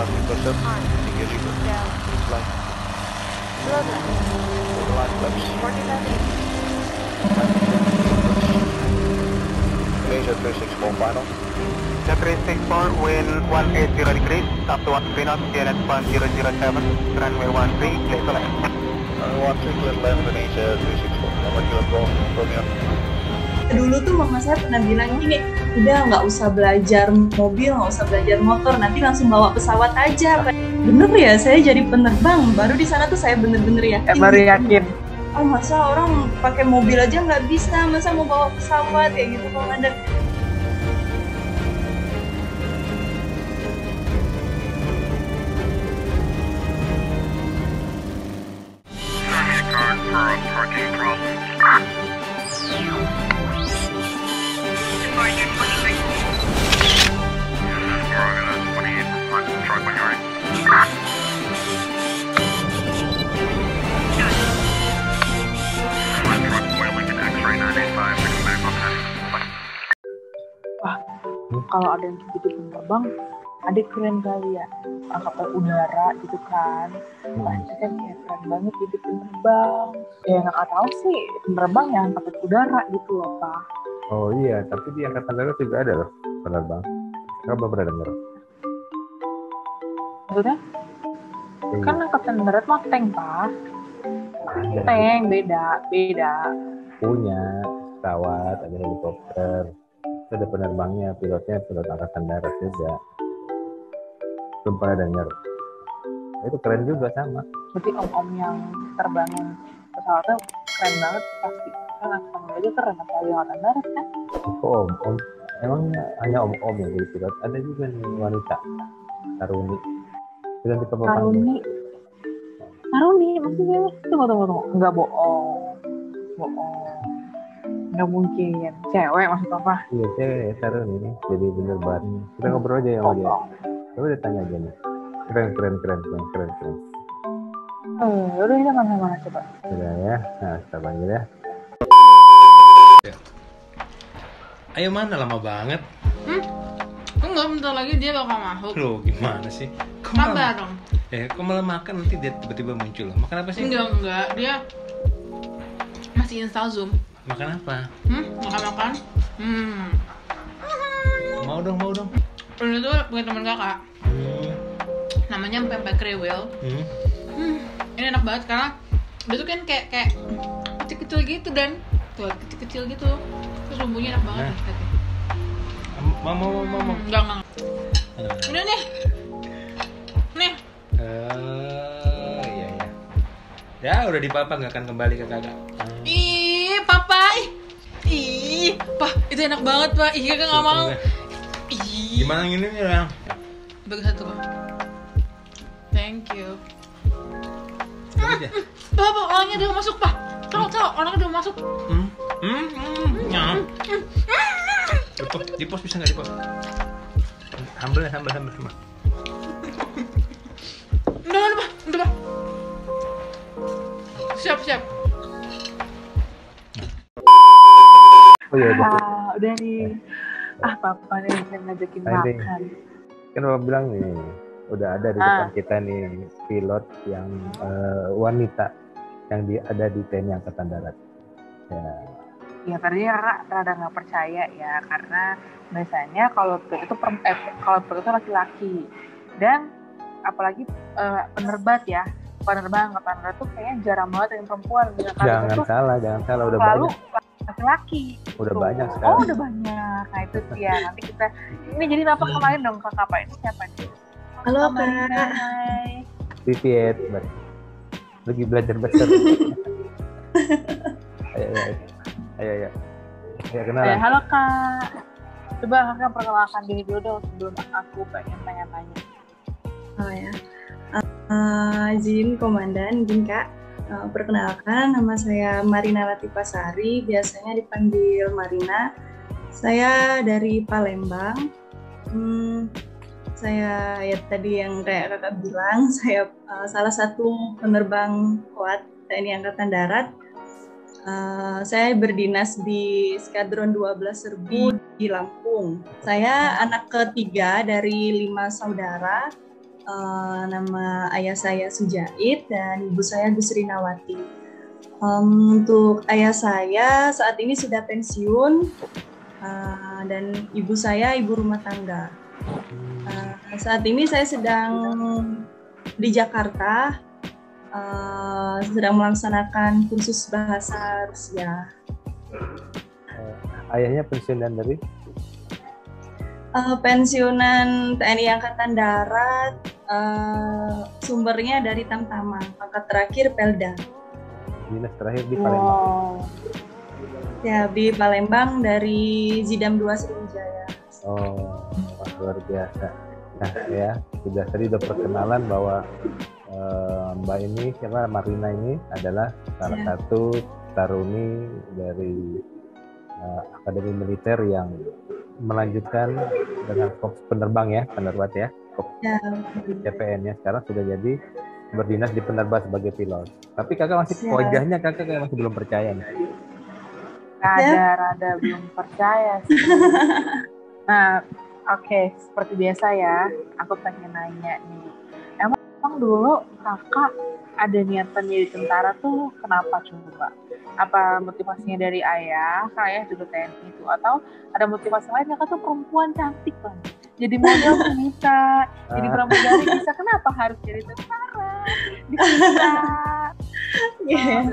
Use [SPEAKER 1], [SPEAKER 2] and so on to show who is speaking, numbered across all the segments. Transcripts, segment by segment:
[SPEAKER 1] Nothing percent. 3.000. Flight. Line flaps. 49. Glacier 364 final.
[SPEAKER 2] The 364 wind 180 degrees, up to 1 knots, CNS 1007, runway 13, clear to land.
[SPEAKER 1] Runway 13, clear to land, Indonesia 364. Nomor kilo Romeo.
[SPEAKER 3] Dulu tuh mama saya pernah bilang gini, udah nggak usah belajar mobil, nggak usah belajar motor, nanti langsung bawa pesawat aja. Bener ya, saya jadi penerbang. Baru di sana tuh saya bener-bener yakin.
[SPEAKER 4] Baru yakin.
[SPEAKER 3] Oh masa orang pakai mobil aja nggak bisa, masa mau bawa pesawat kayak gitu komandan.
[SPEAKER 4] Wah, kalau ada yang jadi penerbang, adik keren kali ya, angkatan udara gitu kan. Pasti kan kayak keren banget jadi penerbang. Ya nggak tahu sih, penerbang yang angkatan udara gitu loh, Pak.
[SPEAKER 5] Oh iya, tapi di angkatan darat juga ada loh penerbang. Kamu belum pernah dengar?
[SPEAKER 4] Maksudnya? Kan angkatan darat mah tank, Pak.
[SPEAKER 5] Ada.
[SPEAKER 4] Tank, beda.
[SPEAKER 5] Punya pesawat, ada helikopter. Itu ada penerbangnya, pilotnya pilot angkatan darat juga. Belum pernah dengar. Itu keren juga sama.
[SPEAKER 4] Berarti om-om yang terbangin pesawatnya keren banget pasti. Kan angkatan aja keren, apalagi angkatan darat kan.
[SPEAKER 5] Oh, om. Emangnya hanya om-om yang jadi pilot? Ada juga nih wanita, Taruni. Kita di Taruni
[SPEAKER 4] maksudnya? Tunggu. Enggak bohong. Nggak mungkin. Cewek maksud apa?
[SPEAKER 5] Iya, cewek Taruni nih. Jadi bener banget. Kita ngobrol aja sama dia. Coba dia tanya aja nih. Keren.
[SPEAKER 4] Udah kita mana coba.
[SPEAKER 5] Udah ya. Nah, kita panggil ya.
[SPEAKER 6] Ayo mana lama banget?
[SPEAKER 7] Enggak, bentar lagi dia bakal masuk.
[SPEAKER 6] Loh, gimana sih?
[SPEAKER 7] Sabar dong.
[SPEAKER 6] Kok malah makan nanti dia tiba-tiba muncul. Makan apa sih?
[SPEAKER 7] Enggak, dia masih install Zoom.
[SPEAKER 6] Makan apa?
[SPEAKER 7] Makan.
[SPEAKER 6] Mau dong.
[SPEAKER 7] Ini tuh punya teman kakak. Namanya pempek kriwil. Ini enak banget karena dia tuh kan kayak kecil-kecil gitu dan tuh kecil-kecil gitu. Terus bumbunya enak banget.
[SPEAKER 6] Mau.
[SPEAKER 7] Enggak. Ini nih. Nih.
[SPEAKER 6] Iya. Ya udah dipapa nggak akan kembali ke kakak.
[SPEAKER 7] Ih, papa. Ih, Pak, itu enak banget, Pak. Ih, kakak nggak mau. Ih.
[SPEAKER 6] Gimana ini ya?
[SPEAKER 7] Bagi satu, Pak. Thank you. Pak, orangnya udah masuk, Pak. Tahu, orangnya udah masuk.
[SPEAKER 6] Di pos bisa nggak di pos? Sambel.
[SPEAKER 7] Udah, Pak. Siap.
[SPEAKER 5] Oh iya,
[SPEAKER 4] udah nih. Papa nih yang ngajakin makan.
[SPEAKER 5] Kan Bapak bilang nih, udah ada di depan kita nih pilot yang wanita yang ada di TNI Angkatan Darat.
[SPEAKER 4] Ya tadi kakak rada nggak percaya ya, karena biasanya kalau pilot itu laki-laki, dan apalagi penerbang angkatan darat tuh kayaknya jarang banget yang perempuan.
[SPEAKER 5] Jangan salah, udah
[SPEAKER 4] selalu
[SPEAKER 5] banyak.
[SPEAKER 4] Laki-laki.
[SPEAKER 5] Udah
[SPEAKER 4] tuh.
[SPEAKER 5] Banyak sekarang.
[SPEAKER 4] Oh, udah banyak. Nah itu ya, nanti kita ini jadi apa kemarin dong kakak Pak, ini siapa nih?
[SPEAKER 3] Halo Kak.
[SPEAKER 4] Hai.
[SPEAKER 5] Viviet, lagi belajar besar. Ayo. Kenalan.
[SPEAKER 4] Halo Kak. Coba kakak perkenalkan diri dulu dong sebelum aku pengen tanya-tanya.
[SPEAKER 3] Oh ya. Izin Komandan, Kak. Perkenalkan, nama saya Marina Latifasari, biasanya dipanggil Marina. Saya dari Palembang. Saya ya tadi yang kayak kakak bilang, saya salah satu penerbang kuat TNI Angkatan Darat. Saya berdinas di Skadron 12 Serbu di Lampung. Saya anak ketiga dari 5 saudara. Nama ayah saya Sujait dan ibu saya Gusrinawati. Untuk ayah saya saat ini sudah pensiun dan ibu saya ibu rumah tangga. Saat ini saya sedang di Jakarta, sedang melaksanakan kursus bahasa Rusia.
[SPEAKER 5] Ayahnya pensiunan dari?
[SPEAKER 3] Pensiunan TNI Angkatan Darat, sumbernya dari Tamtama, pangkat terakhir Pelda.
[SPEAKER 5] Dinas terakhir di Palembang.
[SPEAKER 3] Ya, di Palembang dari Zidam 2 Sriwijaya.
[SPEAKER 5] Oh, luar biasa. Nah ya, tadi udah perkenalan bahwa Mbak ini, Marina ini adalah salah satu taruni dari Akademi Militer yang melanjutkan dengan korps penerbang ya, penerbat ya, korps CPN ya. Sekarang sudah jadi berdinas di penerbat sebagai pilot. Tapi kakak masih wajahnya kakak kayak masih belum percaya nih.
[SPEAKER 4] Rada belum percaya sih. Nah, oke, seperti biasa ya, aku pengen nanya nih. Emang dulu kakak ada niatan jadi tentara tuh kenapa coba? Apa motivasinya dari ayah dulu TNI itu, atau ada motivasi lain? Kakak tuh perempuan cantik banget, jadi model tuh bisa, jadi pramugari bisa, kenapa harus jadi tentara? Bisa.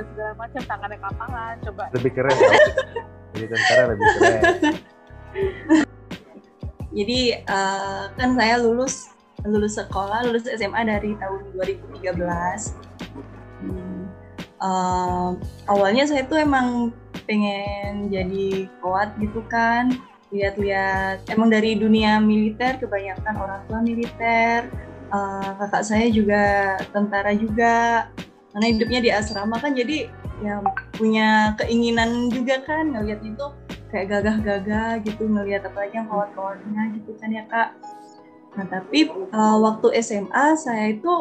[SPEAKER 4] Segala macam, tangannya kapalan, coba.
[SPEAKER 5] Lebih keren ya? Jadi tentara lebih keren.
[SPEAKER 3] Jadi kan saya lulus sekolah, lulus SMA dari tahun 2013. Awalnya saya tuh emang pengen jadi koat gitu kan, lihat-lihat emang dari dunia militer, kebanyakan orang tua militer, kakak saya juga tentara juga, karena hidupnya di asrama kan, jadi ya punya keinginan juga kan ngelihat itu kayak gagah-gagah gitu, ngelihat apalagi yang kawan-kawannya gitu kan ya kak. Nah tapi waktu SMA saya itu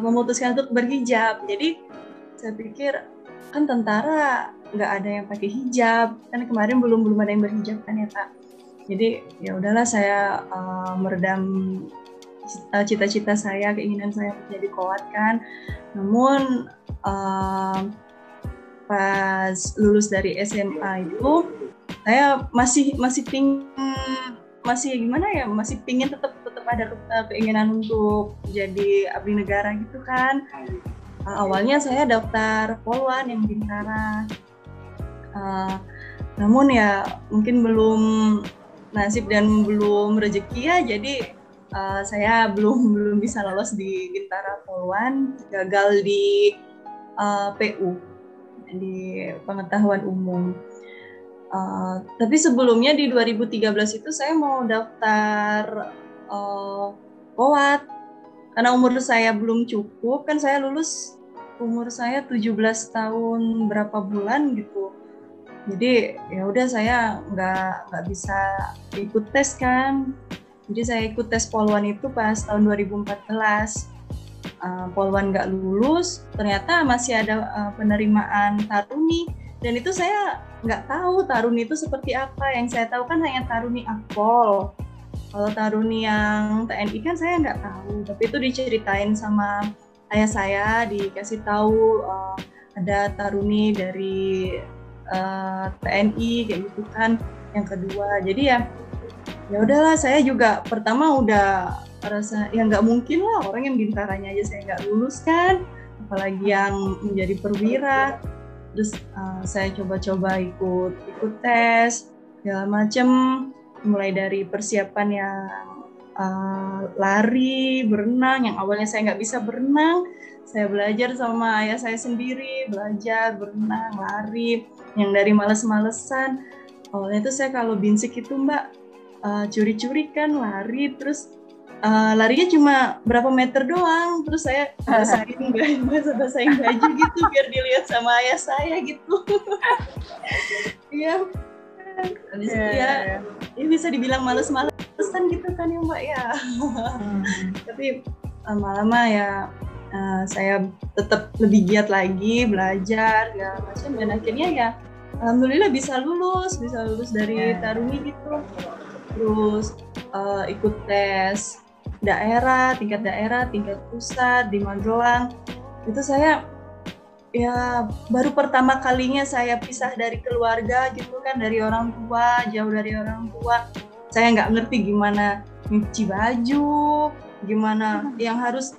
[SPEAKER 3] memutuskan untuk berhijab. Jadi saya pikir kan tentara nggak ada yang pakai hijab, kan kemarin belum ada yang berhijab kan ya kak. Jadi ya udahlah saya meredam cita-cita saya, keinginan saya untuk jadi koat kan. Namun pas lulus dari SMA itu saya masih pingin tetap ada keinginan untuk jadi abdi negara gitu kan. Awalnya saya daftar Polwan yang Bintara, namun ya mungkin belum nasib dan belum rezeki ya, jadi saya belum bisa lolos di Bintara Polwan, gagal di PU, di pengetahuan umum. Tapi sebelumnya di 2013 itu saya mau daftar Kowat, karena umur saya belum cukup, kan saya lulus umur saya 17 tahun berapa bulan gitu. Jadi ya udah saya nggak bisa ikut tes kan. Jadi saya ikut tes Polwan itu pas tahun 2014. Polwan nggak lulus, ternyata masih ada penerimaan taruni, dan itu saya nggak tahu taruni itu seperti apa. Yang saya tahu kan hanya taruni Akpol. Kalau taruni yang TNI kan saya nggak tahu, tapi itu diceritain sama ayah saya, dikasih tahu ada taruni dari TNI kayak gitu kan, yang kedua. Jadi ya udahlah, saya juga pertama udah rasa ya nggak mungkin lah, orang yang bintaranya aja saya nggak lulus kan, apalagi yang menjadi perwira. Terus saya coba-coba ikut tes segala macem, mulai dari persiapan yang lari, berenang, yang awalnya saya nggak bisa berenang, saya belajar sama ayah saya sendiri, belajar berenang, lari, yang dari males-malesan. Awalnya itu saya kalau binsik itu mbak, curi-curi kan lari, terus larinya cuma berapa meter doang, terus saya basahin baju gitu biar dilihat sama ayah saya gitu. Iya. Ya bisa dibilang males-malesan gitu kan ya mbak ya. Tapi lama-lama ya saya tetap lebih giat lagi belajar ya macam, dan akhirnya ya alhamdulillah bisa lulus dari taruni gitu. Terus ikut tes tingkat daerah, tingkat pusat di Magelang. Itu saya ya baru pertama kalinya saya pisah dari keluarga gitu kan, dari orang tua, jauh dari orang tua. Saya nggak ngerti gimana nyuci baju, gimana yang harus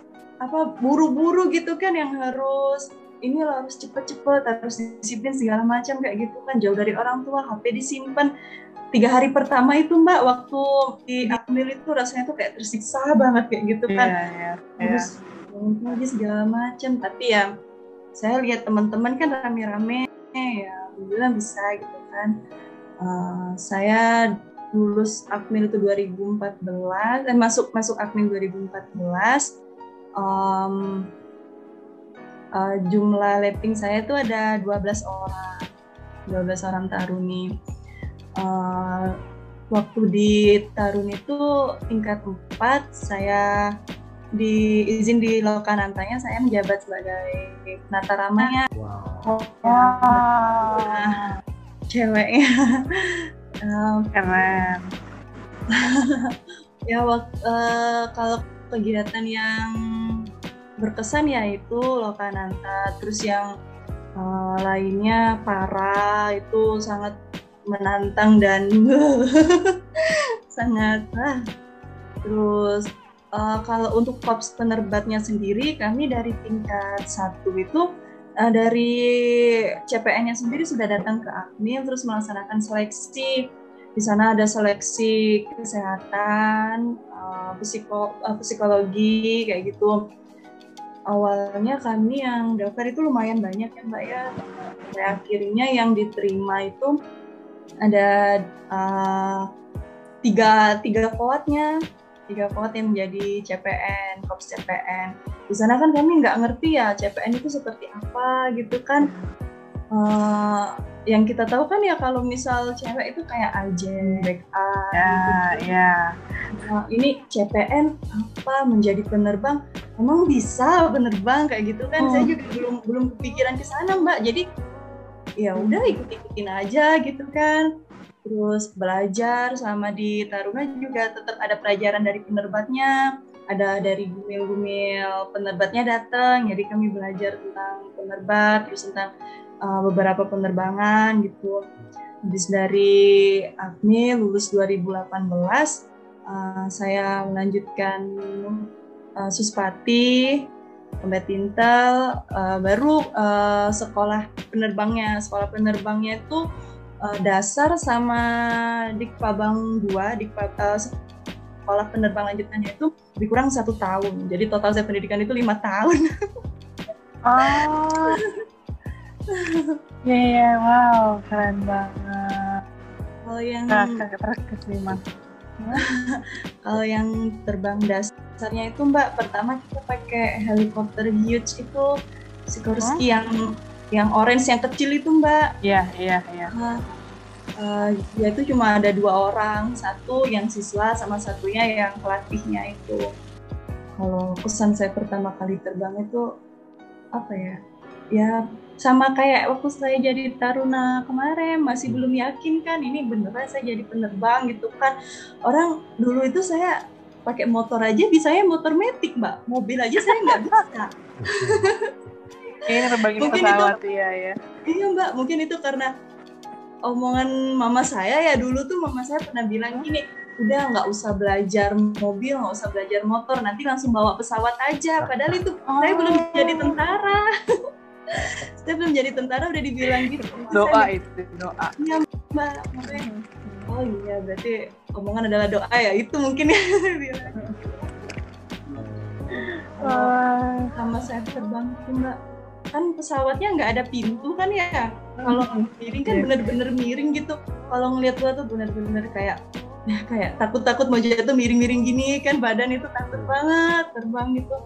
[SPEAKER 3] buru-buru gitu kan, yang harus ini loh, harus cepet-cepet, harus disiplin segala macam kayak gitu kan, jauh dari orang tua, HP disimpan. 3 hari pertama itu Mbak, waktu di Akmil itu rasanya tuh kayak tersiksa banget kayak gitu kan. Terus lagi segala macam, tapi ya saya lihat teman-teman kan rame-rame, ya alhamdulillah bisa gitu kan. Saya lulus Akmil itu 2014, masuk Akmil 2014. Jumlah letting saya itu ada 12 orang taruni. Waktu di taruni itu tingkat 4, saya diizin di Lokanantanya, saya menjabat sebagai penata ramanya. Ceweknya
[SPEAKER 4] keren.
[SPEAKER 3] Ya kalau kegiatan yang berkesan yaitu Lokananta, terus yang lainnya Para itu sangat menantang dan sangat terus kalau untuk korps penerbatnya sendiri, kami dari tingkat 1 itu dari CPN-nya sendiri sudah datang ke Akmil terus melaksanakan seleksi. Di sana ada seleksi kesehatan, psikologi kayak gitu. Awalnya kami yang daftar itu lumayan banyak ya Mbak ya. Akhirnya yang diterima itu ada 3 koatnya. 3 koat yang menjadi CPN, korps CPN. Di sana kan kami nggak ngerti ya CPN itu seperti apa gitu kan. Yang kita tahu kan ya kalau misal cewek itu kayak agen, backup. Ini CPN apa, menjadi penerbang, emang bisa penerbang kayak gitu kan. Saya juga belum kepikiran ke sana Mbak. Jadi ya udah ikutin aja gitu kan. Terus belajar sama di Taruna juga tetap ada pelajaran dari penerbatnya, ada dari gumil-gumil penerbatnya datang, jadi kami belajar tentang penerbat, terus tentang beberapa penerbangan gitu. Habis dari Akmil lulus 2018, saya melanjutkan Suspati, Combat Intel, baru sekolah penerbangnya itu dasar sama Dikpabang 2, sekolah penerbang lanjutannya itu lebih kurang 1 tahun. Jadi total saya pendidikan itu 5 tahun.
[SPEAKER 4] Wow, keren banget.
[SPEAKER 3] Kalau yang
[SPEAKER 4] kelima.
[SPEAKER 3] Kalau yang terbang dasarnya itu Mbak, pertama kita pakai helikopter huge itu Sikorsky yang orange yang kecil itu Mbak.
[SPEAKER 4] Iya.
[SPEAKER 3] Ya itu cuma ada 2 orang, satu yang siswa sama satunya yang pelatihnya itu. Kalau kesan saya pertama kali terbang itu apa ya? Ya sama kayak waktu saya jadi Taruna kemarin, masih belum yakin kan ini beneran saya jadi penerbang gitu kan. Orang dulu itu saya pakai motor aja bisanya motor metik Mbak, mobil aja saya nggak bisa.
[SPEAKER 4] Nerbangin pesawat ya.
[SPEAKER 3] Iya Mbak, mungkin itu karena omongan mama saya ya, dulu tuh mama saya pernah bilang gini, udah nggak usah belajar mobil, nggak usah belajar motor, nanti langsung bawa pesawat aja. Padahal itu saya belum jadi tentara. Saya belum jadi tentara udah dibilang gitu.
[SPEAKER 4] Doa.
[SPEAKER 3] Iya Mbak, makanya. Oh iya, berarti omongan adalah doa ya, itu mungkin ya. Sama saya terbang tuh Mbak, kan pesawatnya nggak ada pintu kan ya. Kalau miring kan bener-bener miring gitu. Kalau ngeliat gua tuh bener-bener kayak takut-takut mau jatuh, miring-miring gini kan, badan itu takut banget terbang gitu.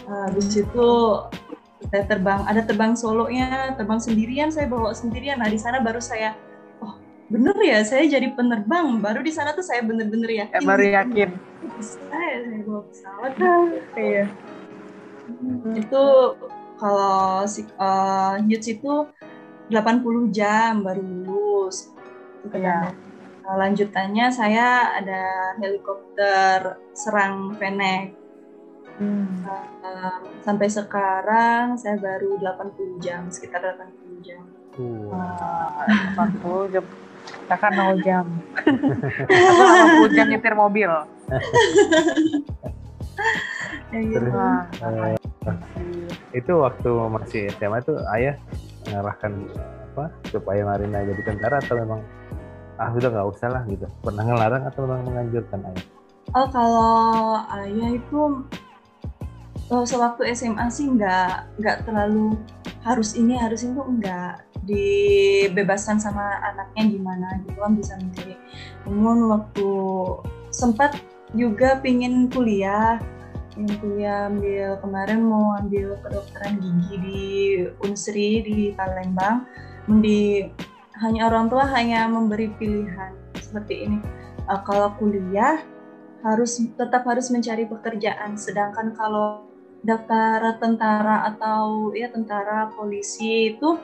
[SPEAKER 3] Habis itu saya terbang solonya, terbang sendirian, saya bawa sendirian. Nah di sana baru saya, bener ya saya jadi penerbang. Baru di sana tuh saya bener-bener yakin.
[SPEAKER 4] Baru yakin.
[SPEAKER 3] Saya bawa pesawat. Iya. Itu kalau HUTS itu 80 jam baru lulus. Iya. lanjutannya saya ada helikopter serang Fennec. Sampai sekarang saya baru 80 jam, sekitar 80 jam.
[SPEAKER 4] 80 jam. Kakak 0 jam. Aku 80 jam nyetir mobil.
[SPEAKER 5] Itu waktu masih SMA tuh ayah ngarahkan supaya Marina jadi tentara atau memang sudah nggak usah lah gitu, pernah ngelarang atau memang menganjurkan ayah?
[SPEAKER 3] Kalau ayah itu sewaktu SMA sih nggak terlalu harus ini itu enggak, dibebaskan sama anaknya gimana gitu kan bisa mencari. Namun waktu sempat juga pingin kuliah kemarin mau ambil kedokteran gigi di Unsri di Palembang. Orang tua hanya memberi pilihan seperti ini. Kalau kuliah tetap harus mencari pekerjaan, sedangkan kalau daftar tentara atau tentara polisi itu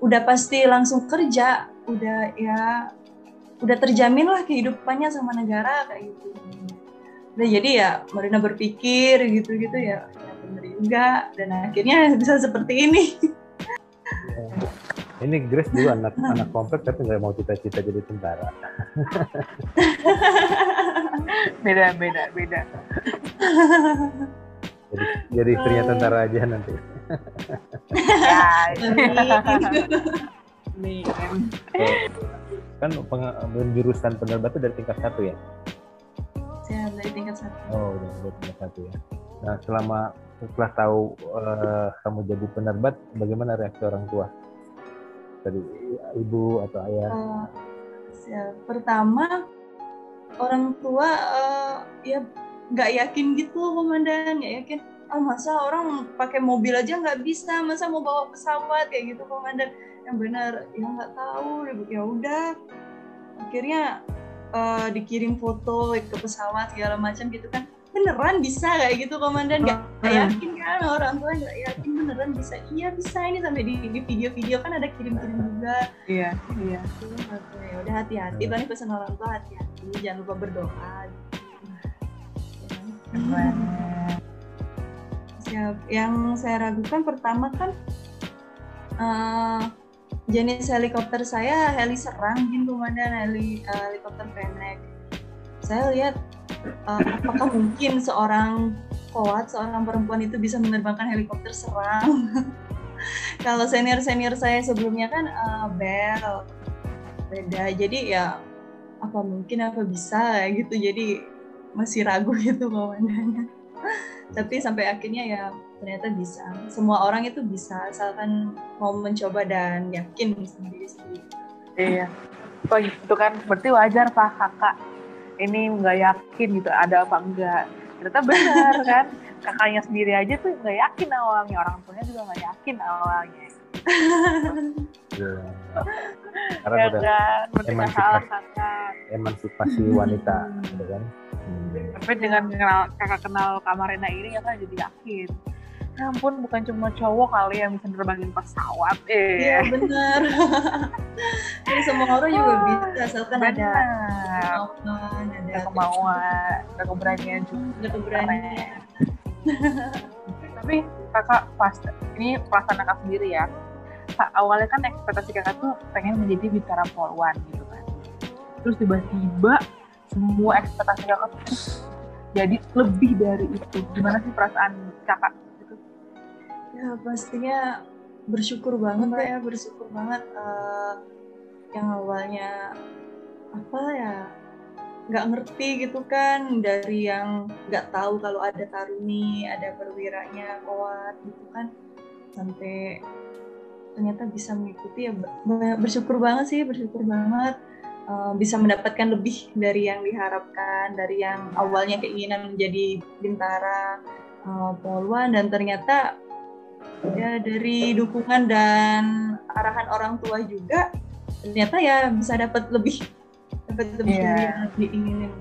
[SPEAKER 3] udah pasti langsung kerja, udah terjamin lah kehidupannya sama negara kayak gitu. Nah, jadi ya Marina berpikir gitu-gitu ya bener juga, dan akhirnya bisa seperti ini.
[SPEAKER 5] Ini Grace juga anak komplek tapi nggak mau cita-cita jadi tentara.
[SPEAKER 4] Beda.
[SPEAKER 5] Jadi istrinya tentara aja nanti. Kan jurusan penerbang itu dari tingkat 1 ya?
[SPEAKER 3] Saya dari tingkat 1.
[SPEAKER 5] Oh, dari tingkat 1 ya. Nah, setelah tahu kamu jadi penerbat, bagaimana reaksi orang tua? Dari ibu atau ayah?
[SPEAKER 3] Pertama orang tua nggak yakin gitu, komandan, nggak yakin. Masa orang pakai mobil aja nggak bisa, masa mau bawa pesawat kayak gitu, komandan. Yang benar ya nggak tahu, ya udah. Akhirnya dikirim foto ke pesawat segala macam gitu kan. Beneran bisa kayak gitu, komandan. Nggak yakin kan, orang tua nggak yakin beneran bisa. Iya bisa, ini sampai di video-video kan ada kirim-kirim juga.
[SPEAKER 4] Iya.
[SPEAKER 3] Ya udah hati-hati, paling pesan orang tua hati-hati, jangan lupa berdoa. Yang saya ragukan pertama kan jenis helikopter saya heli serang gitu, komandan, helikopter Fennec. Saya lihat apakah mungkin seorang perempuan itu bisa menerbangkan helikopter serang. Kalau senior saya sebelumnya kan Bell, beda, jadi ya apa bisa gitu, jadi masih ragu gitu komandannya. Tapi sampai akhirnya ya ternyata bisa. Semua orang itu bisa, asalkan mau mencoba dan yakin sendiri.
[SPEAKER 4] Iya. Itu kan berarti wajar Pak kakak ini nggak yakin gitu ada apa enggak. Ternyata benar kan. Kakaknya sendiri aja tuh nggak yakin awalnya, orang tuanya juga nggak yakin awalnya.
[SPEAKER 5] Karena udah
[SPEAKER 4] emansipasi
[SPEAKER 5] wanita, gitu kan.
[SPEAKER 4] Tapi dengan kakak kenal Kak Marina ini, ya kan jadi yakin. Ya ampun, bukan cuma cowok kali yang bisa nerbangin pesawat.
[SPEAKER 3] Iya benar. Jadi semua orang juga bisa, asalkan ada
[SPEAKER 4] kemauan, ada keberanian juga. Tapi kakak ini perasaan kakak sendiri ya. Awalnya kan ekspektasi kakak tuh pengen menjadi bintara Polwan gitu kan. Terus tiba-tiba semua ekspektasi kakak tuh jadi lebih dari itu. Gimana sih perasaan kakak gitu?
[SPEAKER 3] Ya pastinya bersyukur banget bersyukur banget. Yang awalnya nggak ngerti gitu kan, dari yang nggak tahu kalau ada taruni, ada perwiranya kuat gitu kan, sampai ternyata bisa mengikuti, ya bersyukur banget bisa mendapatkan lebih dari yang diharapkan, dari yang awalnya keinginan menjadi bintara Polwan, dan ternyata ya dari dukungan dan arahan orang tua juga ternyata ya bisa dapat lebih dari yang diinginin.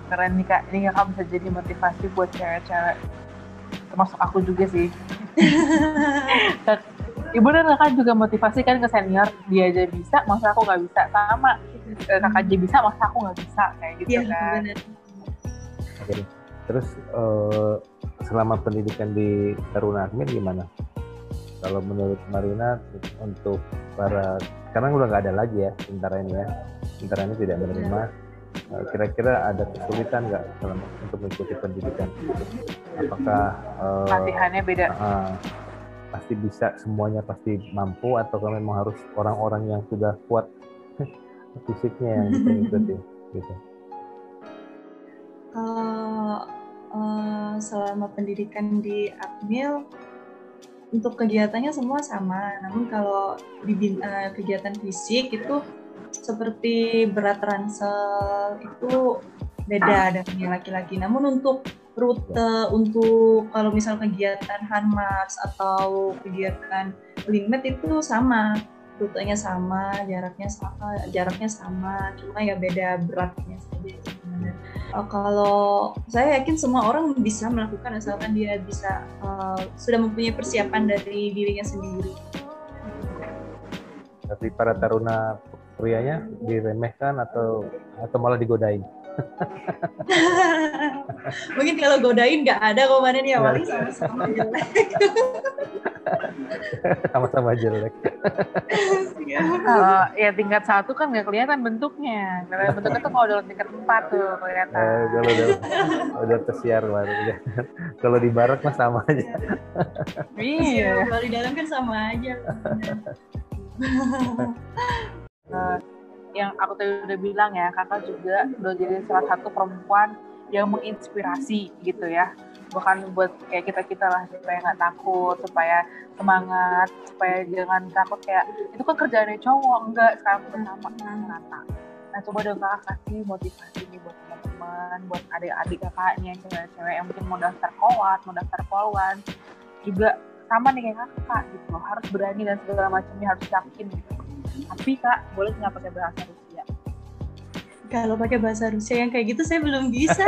[SPEAKER 4] Keren nih Kak, ini Kakak bisa jadi motivasi buat cewek-cewek, termasuk aku juga sih. Ibu dan kakak juga motivasi kan ke senior, dia aja bisa, masa aku nggak bisa, sama kakak aja bisa, masa aku nggak bisa, kayak gitu
[SPEAKER 3] Iya,
[SPEAKER 4] kan.
[SPEAKER 3] benar.
[SPEAKER 5] Oke. Terus selama pendidikan di Taruna Akmil gimana? Kalau menurut Marina untuk para, sekarang udah nggak ada lagi ya tentara ini ya, tentara ini tidak menerima. Kira-kira ada kesulitan nggak selama untuk mengikuti pendidikan? Apakah
[SPEAKER 4] Latihannya beda.
[SPEAKER 5] pasti bisa, semuanya pasti mampu, atau memang harus orang-orang yang sudah kuat fisiknya yang bisa mengikuti gitu?
[SPEAKER 3] Selama pendidikan di Akmil untuk kegiatannya semua sama, namun kalau di kegiatan fisik itu seperti berat ransel itu beda dengan laki-laki. Namun untuk rute, untuk kalau misal kegiatan Hanmars atau kegiatan Lingmet itu sama, rutenya sama, jaraknya sama, cuma ya beda beratnya saja. Kalau saya yakin semua orang bisa melakukan asalkan dia bisa sudah mempunyai persiapan dari dirinya sendiri.
[SPEAKER 5] Tapi para taruna prianya diremehkan atau malah digodain?
[SPEAKER 3] Mungkin kalau godain nggak ada komandan ya, paling sama-sama jelek.
[SPEAKER 5] Sama-sama jelek.
[SPEAKER 4] Ya tingkat 1 kan nggak kelihatan bentuknya. Bentuknya tuh kalau dalam tingkat 4 tuh kelihatan.
[SPEAKER 5] Kalau udah tersiar baru. Kalau di barak mah sama aja.
[SPEAKER 3] Iya. Kalau di dalam kan sama aja.
[SPEAKER 4] Yang aku tadi udah bilang ya, kakak juga udah jadi salah satu perempuan yang menginspirasi gitu ya, bukan buat kayak kita lah, supaya nggak takut, supaya semangat, supaya jangan takut kayak itu kan kerjaannya cowok, enggak, sekarang bersama rata. Nah coba dong kakak kasih motivasi nih buat teman-teman, buat adik-adik kakaknya yang cewek-cewek yang mungkin mau daftar kowat, mau daftar polwan, juga sama nih kayak kakak gitu loh, harus berani dan segala macamnya, harus yakin gitu. Tapi kak, boleh nggak pakai bahasa Rusia?
[SPEAKER 3] Kalau pakai bahasa Rusia yang kayak gitu saya belum bisa.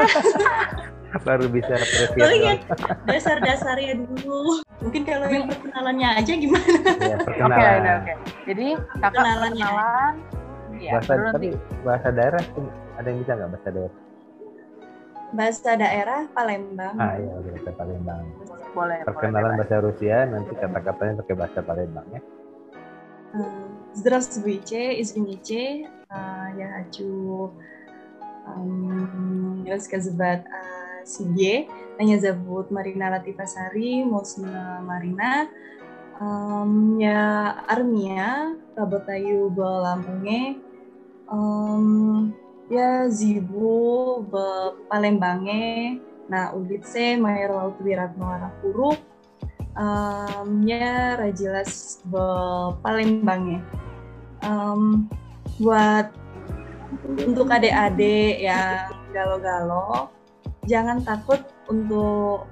[SPEAKER 5] Baru bisa
[SPEAKER 3] paling yang dasar-dasarnya dulu. Mungkin kalau yang perkenalannya aja gimana?
[SPEAKER 5] Ya, perkenalan.
[SPEAKER 4] Oke. Jadi kakak perkenalan. Ya,
[SPEAKER 5] bahasa daerah ada yang bisa nggak bahasa daerah?
[SPEAKER 3] Bahasa daerah Palembang.
[SPEAKER 5] Iya, bahasa Palembang.
[SPEAKER 4] Boleh.
[SPEAKER 5] Perkenalan bahasa Rusia, nanti kata-katanya pakai bahasa Palembang ya.
[SPEAKER 3] Здравствуйте, извините, я хочу рассказывать о себе. Меня зовут Марина Латифасари, Мосна Марина. Я армия, работаю в Лампунге. Я живу в Palembang, на улице Майор Лаутвиратно Арахуру. Я родилась в Palembang. Buat untuk adik-adik yang galau-galau, jangan takut untuk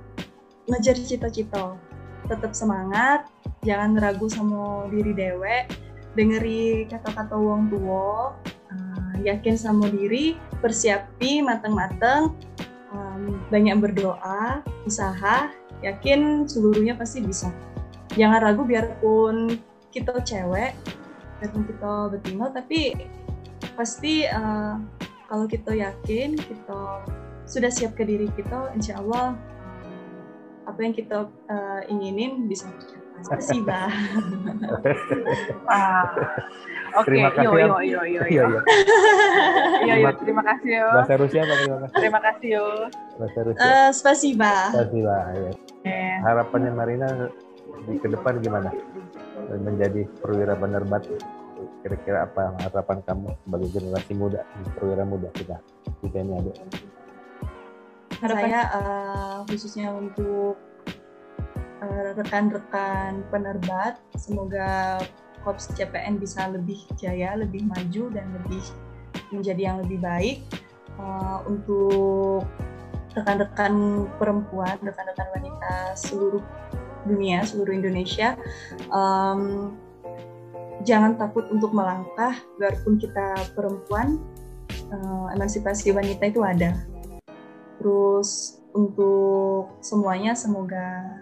[SPEAKER 3] ngejar cita-cita. Tetap semangat, jangan ragu sama diri dewek, dengeri kata-kata wong tua, yakin sama diri, persiapi mateng-mateng, banyak berdoa, usaha, yakin seluruhnya pasti bisa. Jangan ragu, biarpun kita cewek, biarpun kita betina, tapi pasti kalau kita yakin, kita sudah siap ke diri kita, insya Allah apa yang kita inginin bisa tercapai. Spasiba.
[SPEAKER 4] Oke, yo. Iya, terima kasih yo.
[SPEAKER 5] Bahasa Rusia apa terima kasih?
[SPEAKER 4] Terima kasih yo.
[SPEAKER 5] Bahasa Rusia.
[SPEAKER 3] Spasiba.
[SPEAKER 5] Spasiba, ya. Harapannya Marina di ke depan gimana? Menjadi perwira penerbat. Kira-kira apa harapan kamu sebagai generasi muda, perwira muda kita ini ada?
[SPEAKER 3] Saya khususnya untuk rekan-rekan penerbat, semoga Korps CPN bisa lebih jaya, lebih maju, dan lebih menjadi yang lebih baik. Untuk rekan-rekan perempuan, rekan-rekan wanita seluruh dunia, seluruh Indonesia, jangan takut untuk melangkah, biarpun kita perempuan, emansipasi wanita itu ada. Terus untuk semuanya semoga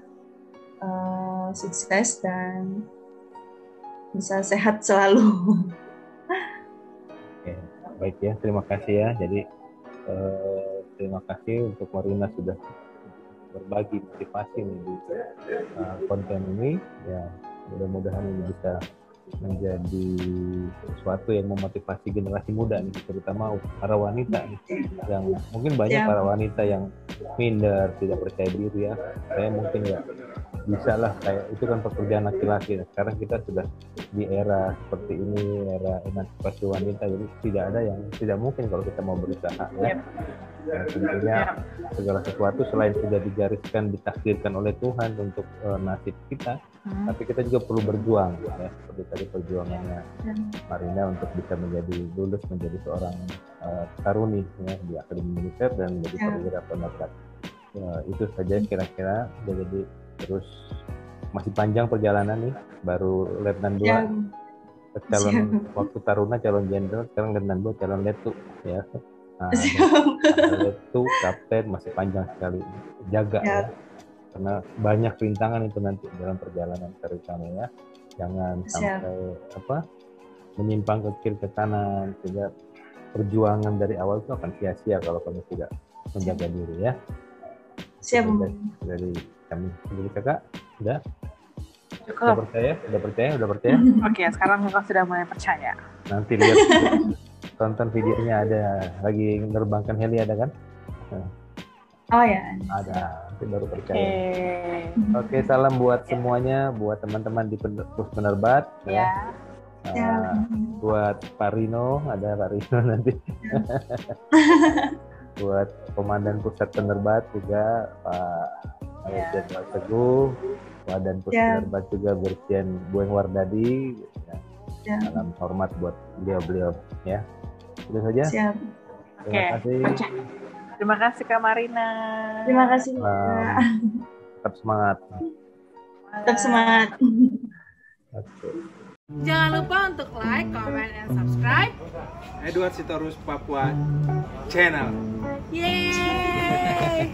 [SPEAKER 3] sukses dan bisa sehat selalu.
[SPEAKER 5] Oke, baik ya, terima kasih ya. Jadi terima kasih untuk Marina sudah berbagi motivasi nih di konten ini. Ya, mudah-mudahan ini bisa menjadi sesuatu yang memotivasi generasi muda nih, terutama para wanita nih, yang mungkin banyak para wanita yang minder, tidak percaya diri ya. Saya mungkin nggak bisa lah, kayak itu kan pekerjaan laki-laki. Sekarang kita sudah di era seperti ini, era emansipasi wanita, jadi tidak ada yang tidak mungkin kalau kita mau berusaha ya. Ya, tentunya segala sesuatu selain sudah digariskan, ditakdirkan oleh Tuhan untuk nasib kita, tapi kita juga perlu berjuang ya, seperti tadi perjuangannya Marina untuk bisa lulus menjadi seorang taruni ya, di Akademi Militer dan menjadi perwira penerbang. Itu saja kira-kira. Jadi terus masih panjang perjalanan nih, baru Letnan 2 calon waktu taruna calon jenderal, sekarang Letnan 2 calon letu ya. Nah, itu kapten masih panjang sekali, jaga ya, karena banyak rintangan itu nanti dalam perjalanan karir kamu ya. Jangan sampai menyimpang ke kiri ke kanan, sehingga perjuangan dari awal itu akan sia-sia kalau kamu tidak menjaga diri ya. Siap. Dari kami, dari kakak, udah percaya?
[SPEAKER 4] Oke, sekarang kakak sudah mulai percaya.
[SPEAKER 5] Nanti lihat. Tonton videonya, ada lagi menerbangkan heli, ada kan?
[SPEAKER 3] Oh ya.
[SPEAKER 5] Ada, nanti baru percaya. Oke, salam buat semuanya, buat teman-teman di Pos Penerbat ya. Buat Pak Rino, ada Pak Rino nanti. Buat Komandan Pusat Penerbat juga Pak Jenderal Teguh, Komandan Pusat Penerbat juga Brigjen Bueng Wardadi. Salam hormat buat beliau-beliau ya. Itu saja.
[SPEAKER 3] Siap.
[SPEAKER 5] Terima kasih.
[SPEAKER 4] Terima kasih Kak Marina.
[SPEAKER 3] Terima kasih.
[SPEAKER 5] Tetap semangat.
[SPEAKER 3] Tetap semangat.
[SPEAKER 5] Okay.
[SPEAKER 7] Jangan lupa untuk like, comment, and subscribe
[SPEAKER 6] Edward Sitorus Papua Channel.
[SPEAKER 7] Yeay.